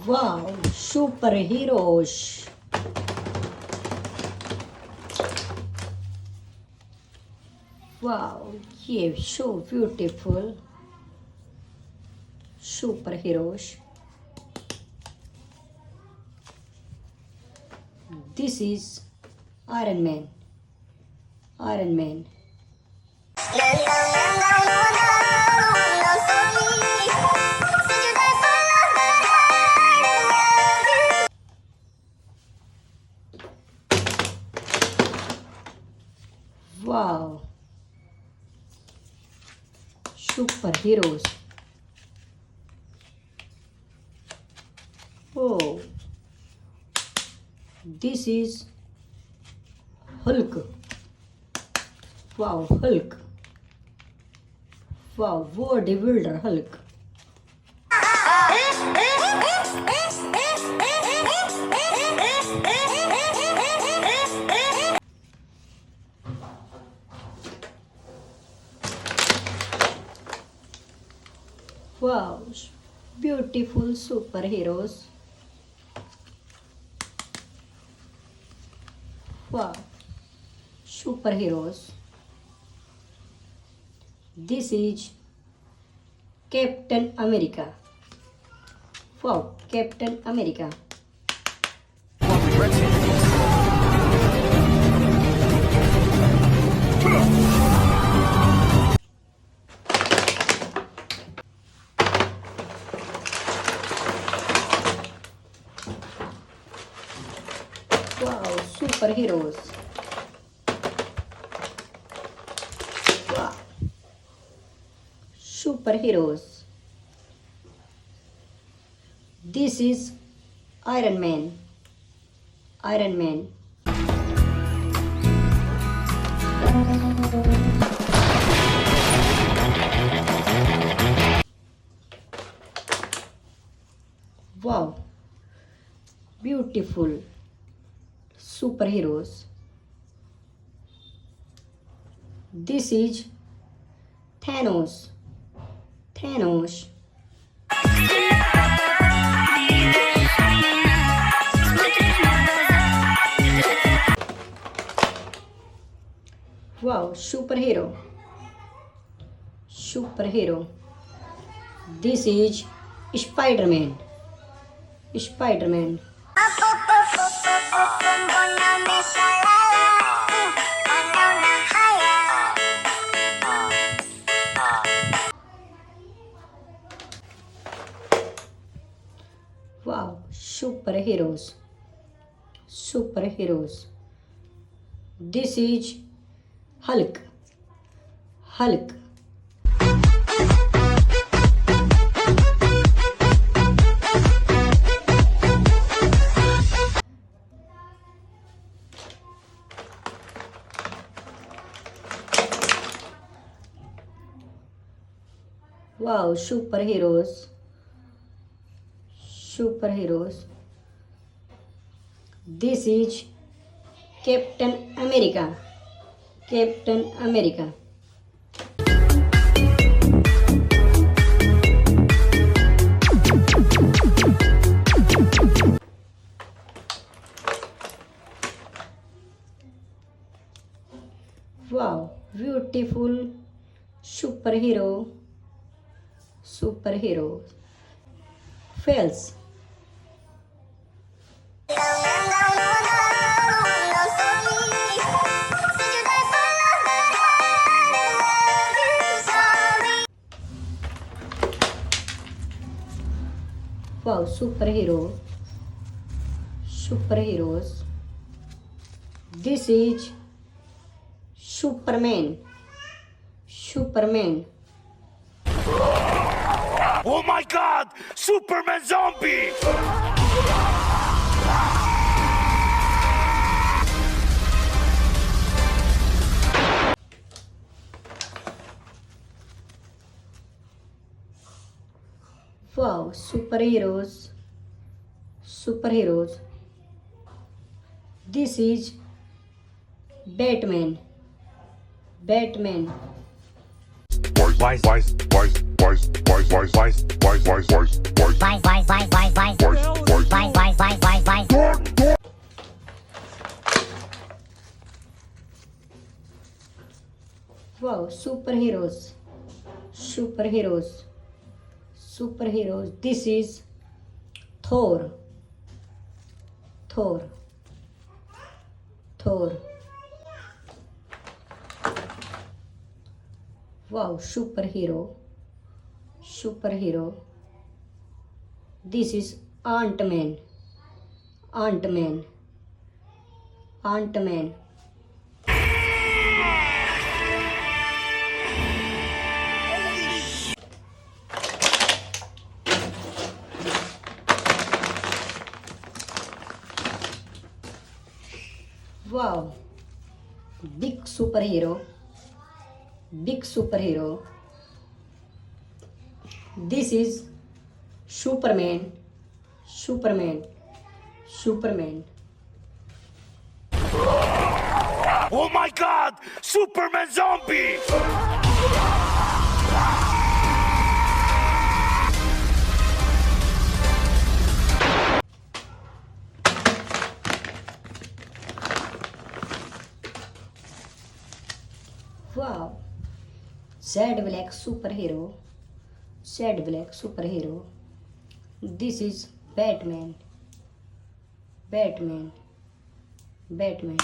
Wow, superheroes. Wow, yeah, so beautiful. Superheroes. This is Iron Man. Iron Man. Wow. Superheroes. Oh. This is Hulk. Wow, Hulk. Wow, bodybuilder Hulk. Wow, beautiful superheroes. Wow, superheroes. This is Captain America. Wow, Captain America. Wow, superheroes. Wow. Superheroes. This is Iron Man. Iron Man. Wow. Beautiful superheroes. This is Tanos. Tanos. Wow, superhero. Superhero. This is Spiderman. Spiderman. Wow, superheroes. Superheroes. This is Hulk. Hulk. Wow, superheroes. Superheroes. This is Captain America. Captain America. Wow, beautiful superhero. Superhero. Fails. Wow, superhero. Superheroes. This is Superman. Superman. Oh my god! Superman zombie! Wow, superheroes. Superheroes. This is Batman. Batman. Wise. superheroes. Superheroes. Superheroes. This is Thor. Thor. Thor. Wow, superhero. Superhero. This is Ant-Man. Ant-Man. Ant-Man. Wow, big superhero. Big superhero. This is Superman. Superman. Superman. Oh my god! Superman zombie! Wow. Sad black superhero. Sad black superhero. This is Batman. Batman. Batman.